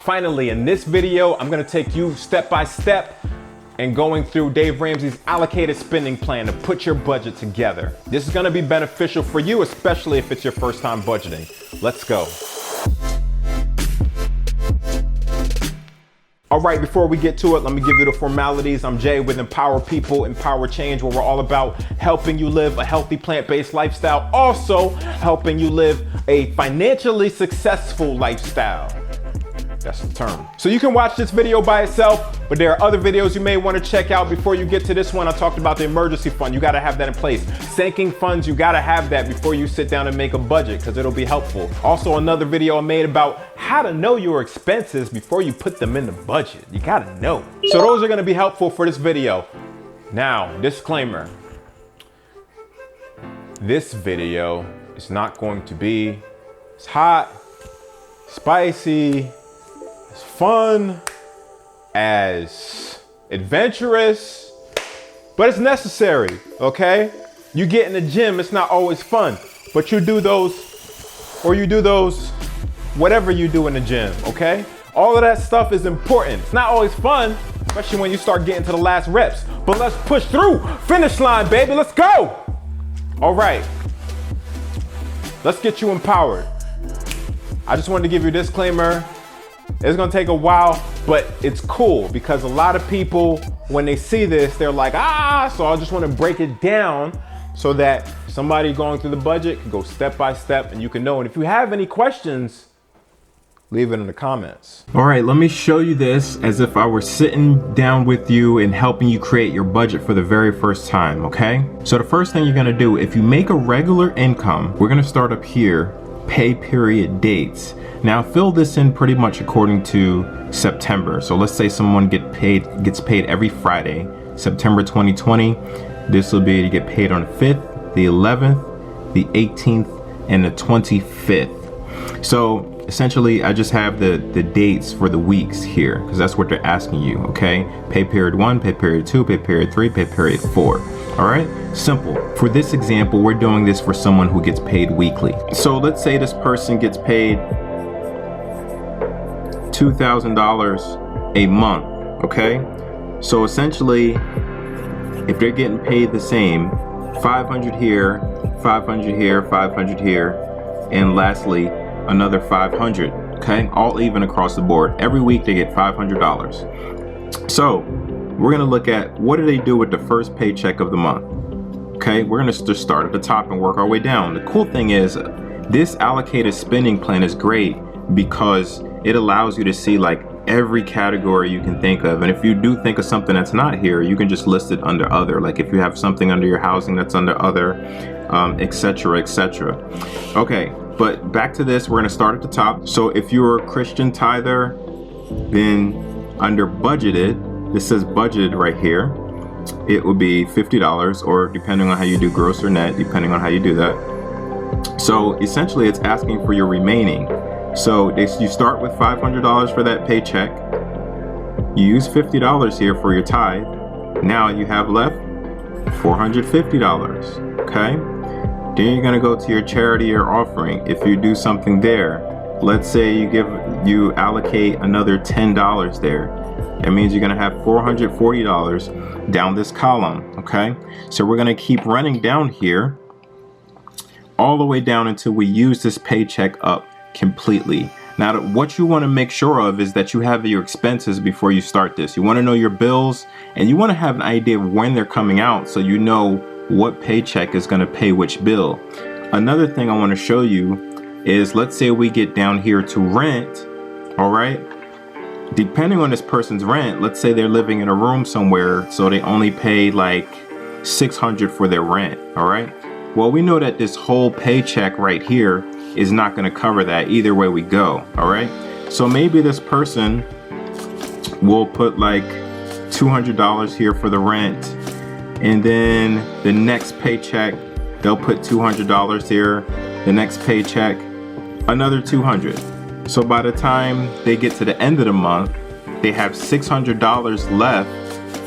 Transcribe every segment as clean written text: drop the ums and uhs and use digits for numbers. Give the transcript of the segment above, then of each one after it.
Finally, in this video, I'm gonna take you step by step and going through Dave Ramsey's allocated spending plan to put your budget together. This is gonna be beneficial for you, especially if it's your first time budgeting. Let's go. All right, before we get to it, let me give you the formalities. I'm Jay with Empower People, Empower Change, where we're all about helping you live a healthy plant-based lifestyle, also helping you live a financially successful lifestyle. That's the term. So you can watch this video by itself, but there are other videos you may want to check out. Before you get to this one, I talked about the emergency fund. You got to have that in place. Sinking funds, you got to have that before you sit down and make a budget, because it'll be helpful. Also, another video I made about how to know your expenses before you put them in the budget. You got to know. So those are going to be helpful for this video. Now, disclaimer. This video is not going to be as hot, spicy, as fun, as adventurous, but it's necessary, okay? You get in the gym, it's not always fun, but you do those, whatever you do in the gym, okay? All of that stuff is important. It's not always fun, especially when you start getting to the last reps, but let's push through. Finish line, baby, let's go. All right, let's get you empowered. I just wanted to give you a disclaimer. It's gonna take a while, but it's cool because a lot of people, when they see this, they're like, so I just wanna break it down so that somebody going through the budget can go step by step and you can know. And if you have any questions, leave it in the comments. All right, let me show you this as if I were sitting down with you and helping you create your budget for the very first time, okay? So the first thing you're gonna do, if you make a regular income, we're gonna start up here, pay period dates. Now fill this in pretty much according to September. So let's say someone gets paid every Friday, September 2020. This will be to get paid on the 5th, the 11th, the 18th, and the 25th. So essentially I just have the dates for the weeks here because that's what they're asking you, okay? Pay period 1, pay period 2, pay period 3, pay period 4. All right, simple. For this example, we're doing this for someone who gets paid weekly. So let's say this person gets paid $2,000 a month, okay? So essentially, if they're getting paid the same, 500 here, 500 here, 500 here, and lastly, another 500, okay? All even across the board. Every week they get $500. So we're gonna look at what do they do with the first paycheck of the month, okay? We're gonna just start at the top and work our way down. The cool thing is this allocated spending plan is great because it allows you to see like every category you can think of. And if you do think of something that's not here, you can just list it under other. Like if you have something under your housing that's under other, etc., etc. Okay, but back to this, we're gonna start at the top. So if you're a Christian tither, then under budgeted, this says budgeted right here, it would be $50, or depending on how you do gross or net, depending on how you do that. So essentially it's asking for your remaining. So you start with $500 for that paycheck. You use $50 here for your tithe. Now you have left $450, okay? Then you're gonna go to your charity or offering. If you do something there, let's say you allocate another $10 there. That means you're gonna have $440 down this column, okay? So we're gonna keep running down here all the way down until we use this paycheck up completely. Now, what you want to make sure of is that you have your expenses before you start this. You want to know your bills and you want to have an idea of when they're coming out so you know what paycheck is going to pay which bill. Another thing I want to show you is, let's say we get down here to rent, all right? Depending on this person's rent, let's say they're living in a room somewhere, so they only pay like $600 for their rent, all right? Well, we know that this whole paycheck right here is not going to cover that either way we go, all right? So maybe this person will put like $200 here for the rent, and then the next paycheck they'll put $200 here, the next paycheck another $200. So by the time they get to the end of the month, they have $600 left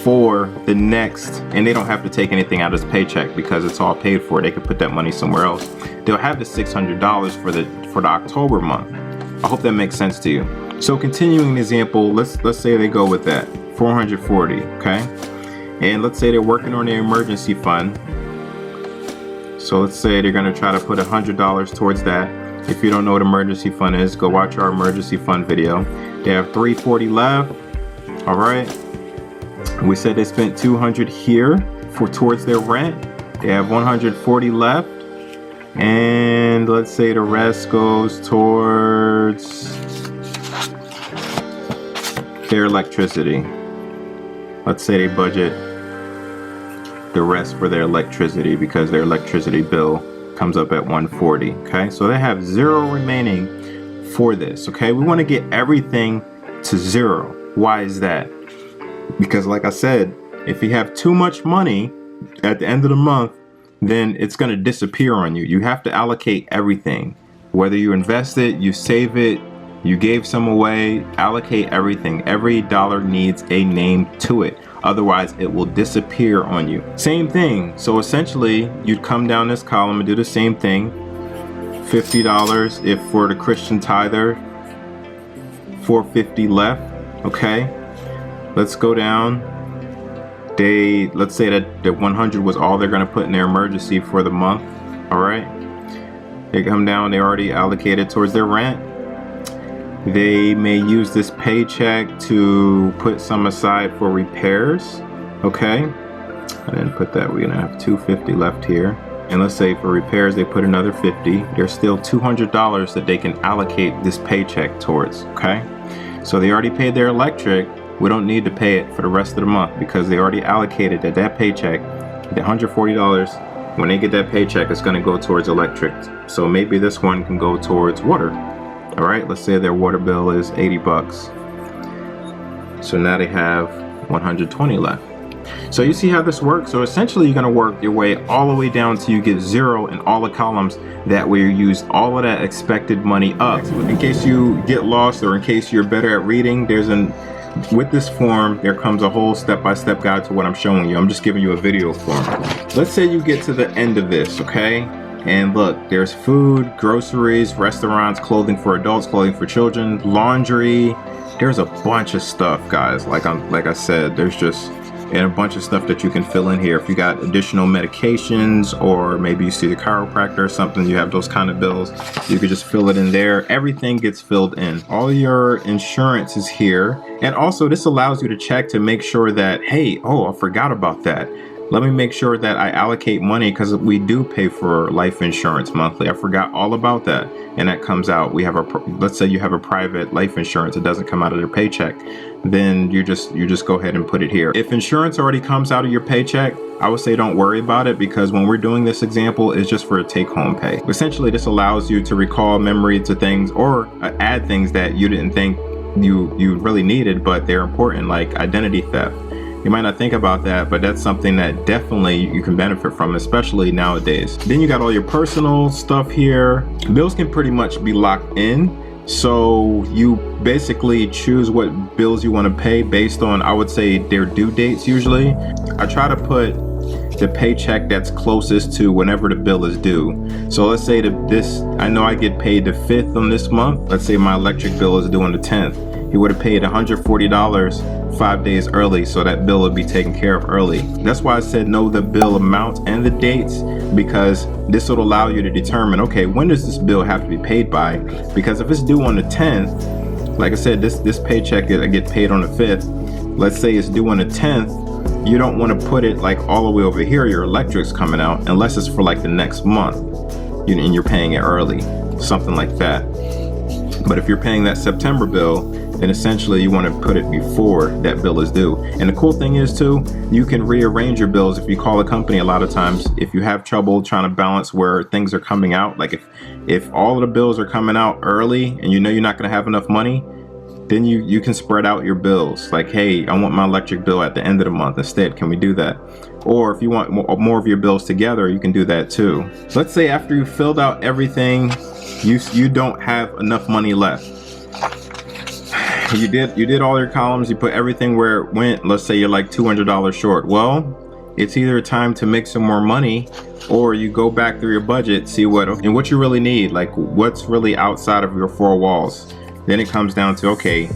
for the next, and they don't have to take anything out of this paycheck because it's all paid for. They could put that money somewhere else. They'll have the $600 for the October month. I hope that makes sense to you. So continuing the example, let's say they go with that 440, okay? And let's say they're working on their emergency fund. So let's say they're gonna try to put $100 towards that. If you don't know what emergency fund is, go watch our emergency fund video. They have $340 left. All right. We said they spent $200 here towards their rent. They have $140 left. And let's say the rest goes towards their electricity. Let's say they budget the rest for their electricity because their electricity bill comes up at $140. Okay, so they have zero remaining for this. Okay, we want to get everything to zero. Why is that? Because like I said, if you have too much money at the end of the month, then it's going to disappear on you. You have to allocate everything. Whether you invest it, you save it, you gave some away, allocate everything. Every dollar needs a name to it. Otherwise, it will disappear on you. Same thing. So essentially, you'd come down this column and do the same thing. $50 if for the Christian tither, $450 left. Okay. Let's go down. Let's say that the 100 was all they're going to put in their emergency for the month. All right. They come down. They already allocated towards their rent. They may use this paycheck to put some aside for repairs. Okay. And then put that, we're going to have $250 left here. And let's say for repairs, they put another $50. There's still $200 that they can allocate this paycheck towards. Okay. So they already paid their electric. We don't need to pay it for the rest of the month because they already allocated that paycheck, the $140, when they get that paycheck, it's going to go towards electric. So maybe this one can go towards water. All right, let's say their water bill is $80. So now they have 120 left. So you see how this works? So essentially you're going to work your way all the way down till you get zero in all the columns. That way you use all of that expected money up. In case you get lost or in case you're better at reading, with this form, there comes a whole step-by-step guide to what I'm showing you. I'm just giving you a video form. Let's say you get to the end of this, okay? And look, there's food, groceries, restaurants, clothing for adults, clothing for children, laundry. There's a bunch of stuff, guys. Like I said, there's just a bunch of stuff that you can fill in here. If you got additional medications, or maybe you see a chiropractor or something, you have those kind of bills, you could just fill it in there. Everything gets filled in. All your insurance is here. And also this allows you to check to make sure that, hey, I forgot about that. Let me make sure that I allocate money because we do pay for life insurance monthly. I forgot all about that. And that comes out. We have let's say you have a private life insurance. It doesn't come out of their paycheck. Then you just go ahead and put it here. If insurance already comes out of your paycheck, I would say don't worry about it because when we're doing this example, it's just for a take-home pay. Essentially, this allows you to recall memory to things or add things that you didn't think you really needed, but they're important, like identity theft. You might not think about that, but that's something that definitely you can benefit from, especially nowadays. Then you got all your personal stuff here. Bills can pretty much be locked in. So you basically choose what bills you want to pay based on, I would say, their due dates usually. I try to put the paycheck that's closest to whenever the bill is due. So let's say I know I get paid the 5th on this month. Let's say my electric bill is due on the 10th. He would have paid $140 5 days early, so that bill would be taken care of early. That's why I said know the bill amount and the dates, because this will allow you to determine, okay, when does this bill have to be paid by? Because if it's due on the 10th, like I said, this paycheck I get paid on the 5th. Let's say it's due on the 10th. You don't want to put it like all the way over here. Your electric's coming out unless it's for like the next month, and you're paying it early, something like that. But if you're paying that September bill, then essentially you want to put it before that bill is due. And the cool thing is too, you can rearrange your bills. If you call a company, a lot of times, if you have trouble trying to balance where things are coming out, like if all of the bills are coming out early and you know you're not going to have enough money, then you can spread out your bills. Like, hey, I want my electric bill at the end of the month instead. Can we do that? Or if you want more of your bills together, you can do that too. Let's say after you filled out everything, you don't have enough money left. You did all your columns, you put everything where it went. Let's say you're like $200 short. Well, it's either time to make some more money, or you go back through your budget, see what you really need, like what's really outside of your four walls. Then it comes down to, okay,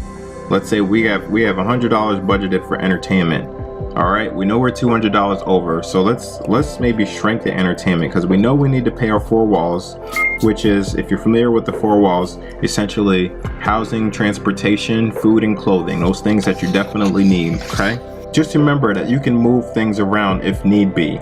let's say we have $100 budgeted for entertainment. All right, we know we're $200 over, so let's maybe shrink the entertainment, because we know we need to pay our 4 walls, which is, if you're familiar with the 4 walls, essentially housing, transportation, food, and clothing. Those things that you definitely need. Okay, just remember that you can move things around if need be.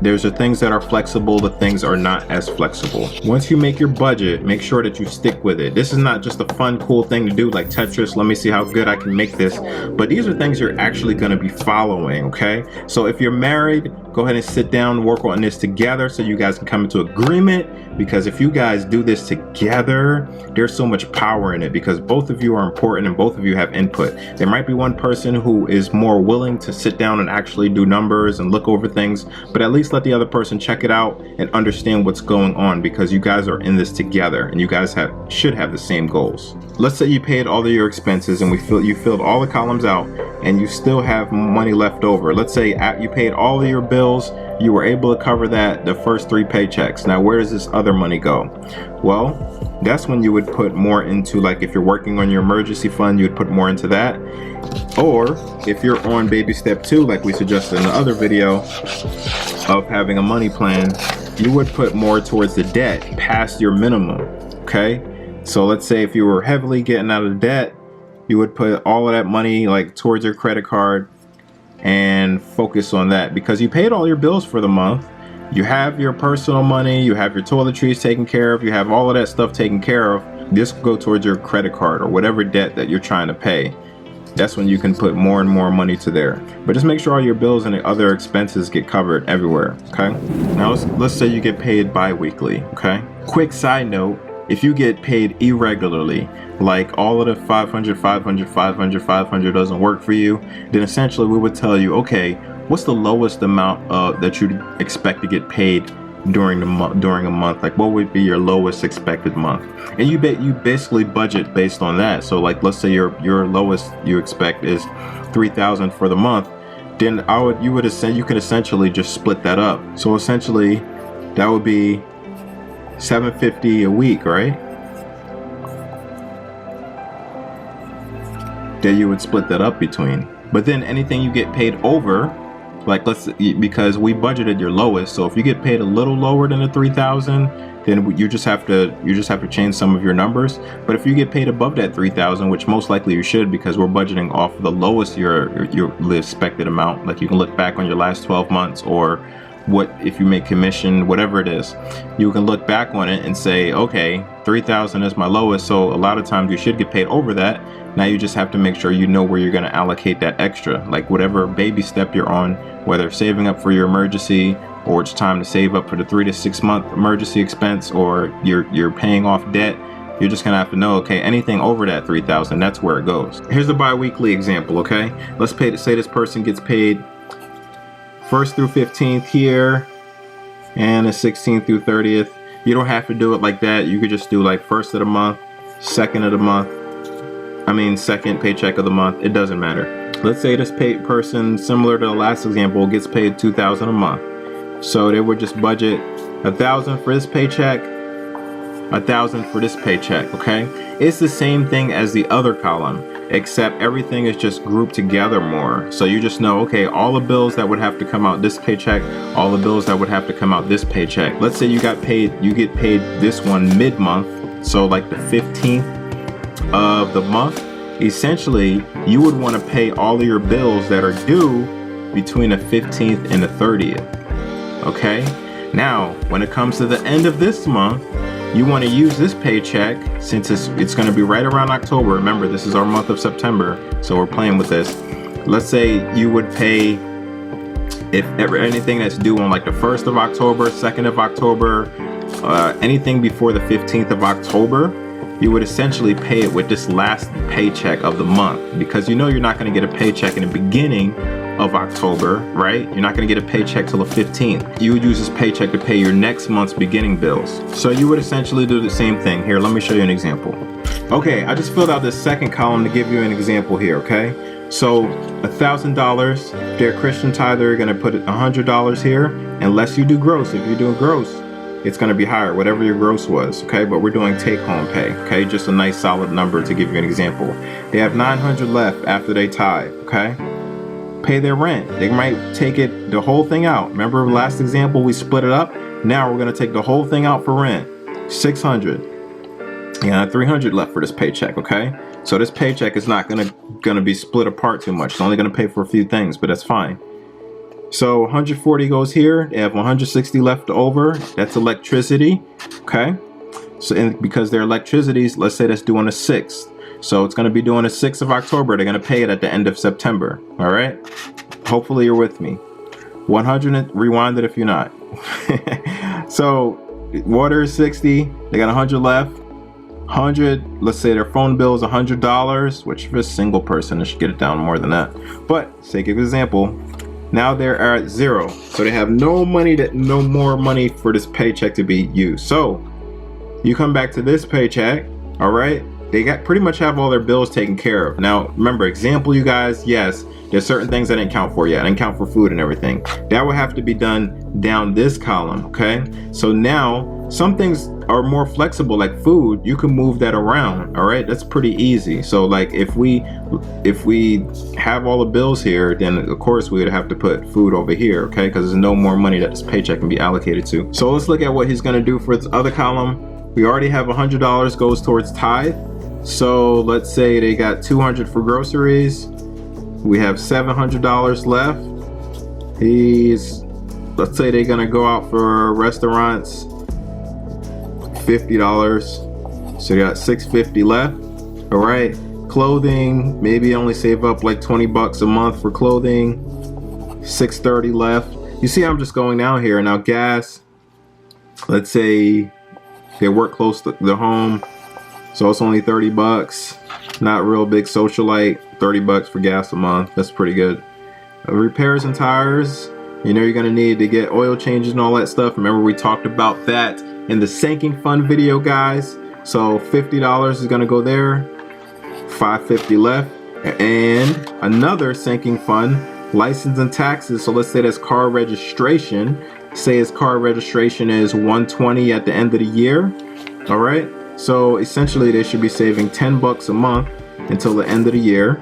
There's the things that are flexible, the things are not as flexible. Once you make your budget, make sure that you stick with it. This is not just a fun, cool thing to do like Tetris. Let me see how good I can make this. But these are things you're actually going to be following, okay? So if you're married, go ahead and sit down and work on this together so you guys can come into agreement, because if you guys do this together, there's so much power in it, because both of you are important and both of you have input. There might be one person who is more willing to sit down and actually do numbers and look over things, but at least let the other person check it out and understand what's going on, because you guys are in this together and you guys should have the same goals. Let's say you paid all of your expenses and you filled all the columns out and you still have money left over. Let's say you paid all of your bills, you were able to cover that the first 3 paychecks. Now where does this other money go? Well, that's when you would put more into, like, if you're working on your emergency fund, you would put more into that. Or if you're on baby step 2, like we suggested in the other video of having a money plan, you would put more towards the debt past your minimum. Okay, so let's say if you were heavily getting out of debt, you would put all of that money like towards your credit card and focus on that, because you paid all your bills for the month. You have your personal money, you have your toiletries taken care of, you have all of that stuff taken care of. This will go towards your credit card or whatever debt that you're trying to pay. That's when you can put more and more money to there. But just make sure all your bills and the other expenses get covered everywhere, okay? Now let's say you get paid bi-weekly, okay? Quick side note, if you get paid irregularly, like all of the 500, 500, 500, 500 doesn't work for you, then essentially we would tell you, okay, what's the lowest amount that you'd expect to get paid during a month? Like, what would be your lowest expected month? And you basically budget based on that. So like, let's say your lowest you expect is $3,000 for the month, then you could essentially just split that up. So essentially that would be $750 a week, right? That you would split that up between. But then anything you get paid over, like because we budgeted your lowest, so if you get paid a little lower than the 3,000, then you just have to change some of your numbers. But if you get paid above that 3,000, which most likely you should, because we're budgeting off of the lowest your expected amount, like you can look back on your last 12 months, or what if you make commission, whatever it is, you can look back on it and say, okay, 3,000 is my lowest, so a lot of times you should get paid over that. Now you just have to make sure you know where you're going to allocate that extra, like whatever baby step you're on, whether saving up for your emergency, or it's time to save up for the 3 to 6 month emergency expense, or you're paying off debt. You're just gonna have to know, okay, anything over that 3,000, that's where it goes. Here's the bi-weekly example, okay? Let's say this person gets paid 1st through 15th here, and the 16th through 30th. You don't have to do it like that. You could just do like 1st of the month, 2nd of the month. Second paycheck of the month. It doesn't matter. Let's say this paid person, similar to the last example, gets paid $2,000 a month. So they would just budget $1,000 for this paycheck, $1,000 for this paycheck, okay? It's the same thing as the other column, except everything is just grouped together more. So you just know, okay, all the bills that would have to come out this paycheck, all the bills that would have to come out this paycheck. Let's say you get paid this one mid-month, so like the 15th of the month. Essentially, you would want to pay all of your bills that are due between the 15th and the 30th, okay? Now, when it comes to the end of this month, you want to use this paycheck, since it's going to be right around October. Remember, this is our month of September, so we're playing with this. Let's say you would pay, if ever anything that's due on like the 1st of October, 2nd of October, anything before the 15th of October, you would essentially pay it with this last paycheck of the month, because you know you're not going to get a paycheck in the beginning of October, right? You're not going to get a paycheck till the 15th. You would use this paycheck to pay your next month's beginning bills. So you would essentially do the same thing. Here, let me show you an example. Okay, I just filled out this second column to give you an example here, okay? So $1,000, they're Christian tither, you're going to put $100 here, unless you do gross. If you're doing gross, it's going to be higher, whatever your gross was, okay? But we're doing take-home pay, okay? Just a nice solid number to give you an example. They have $900 left after they tithe, okay? Pay their rent. They might take it, the whole thing out. Remember last example, we split it up? Now we're going to take the whole thing out for rent. $600. Yeah, $300 left for this paycheck, okay? So this paycheck is not gonna be split apart too much. It's only gonna pay for a few things, but that's fine. So 140 goes here. They have 160 left over. That's electricity, okay? So because their electricity's, let's say that's due on the 6th. So it's gonna be due on the 6th of October. They're gonna pay it at the end of September, all right? Hopefully you're with me. 100, rewind it if you're not. So water is 60. They got 100 left. 100, let's say their phone bill is $100, which for a single person, they should get it down more than that. But sake of example, now they're at 0. So they have no more money for this paycheck to be used. So you come back to this paycheck, all right? They pretty much have all their bills taken care of. Now, remember, example, you guys, yes, there's certain things I didn't count for yet. I didn't count for food and everything. That will have to be done down this column, okay? So now, some things are more flexible, like food, you can move that around, all right? That's pretty easy. So like if we have all the bills here, then of course we would have to put food over here, okay? Because there's no more money that this paycheck can be allocated to. So let's look at what he's gonna do for this other column. We already have $100 goes towards tithe. So let's say they got $200 for groceries. We have $700 left. Let's say they're gonna go out for restaurants, $50. So you got $650 left. All right. Clothing, maybe only save up like $20 a month for clothing. $630 left. You see, I'm just going down here. Now gas, let's say they work close to the home, so it's only $30. Not real big socialite. $30 for gas a month. That's pretty good. Repairs and tires. You know you're gonna need to get oil changes and all that stuff. Remember we talked about that in the sinking fund video, guys. So $50 is gonna go there. $550 left. And another sinking fund, license and taxes. So let's say that's car registration. Say his car registration is $120 at the end of the year. All right. So essentially they should be saving $10 a month until the end of the year,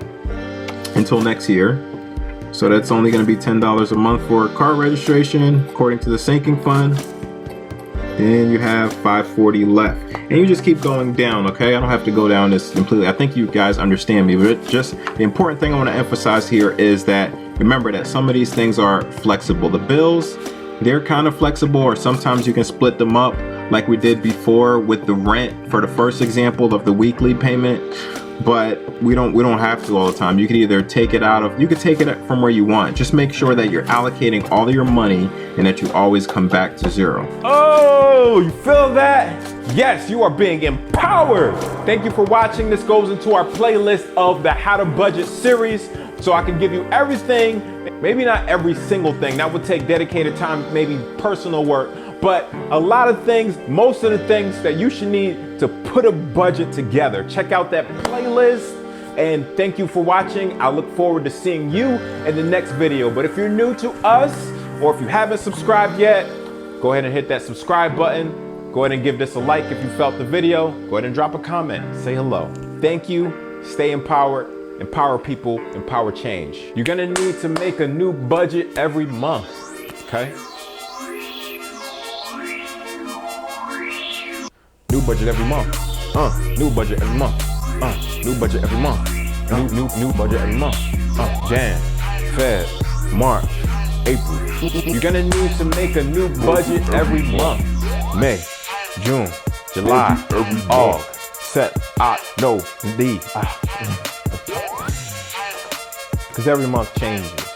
until next year. So that's only going to be $10 a month for car registration, according to the sinking fund. Then you have $540 left, and you just keep going down. Okay, I don't have to go down this completely. I think you guys understand me, but just the important thing I want to emphasize here is that remember that some of these things are flexible. The bills, they're kind of flexible, or sometimes you can split them up like we did before with the rent for the first example of the weekly payment. But we don't have to all the time. You could either take it you could take it from where you want. Just make sure that you're allocating all of your money and that you always come back to 0. Oh, you feel that? Yes, you are being empowered. Thank you for watching. This goes into our playlist of the How to Budget series, so I can give you everything, maybe not every single thing. That would take dedicated time, maybe personal work, but a lot of things, most of the things that you should need to put a budget together. Check out that playlist, and thank you for watching. I look forward to seeing you in the next video. But if you're new to us, or if you haven't subscribed yet, go ahead and hit that subscribe button. Go ahead and give this a like if you felt the video. Go ahead and drop a comment, say hello. Thank you, stay empowered, empower people, empower change. You're gonna need to make a new budget every month, okay? New budget every month. New budget every month. New budget every month. New budget every month. Jan, Feb, March, April. You're gonna need to make a new budget every month. May, June, July, August, Because every month changes.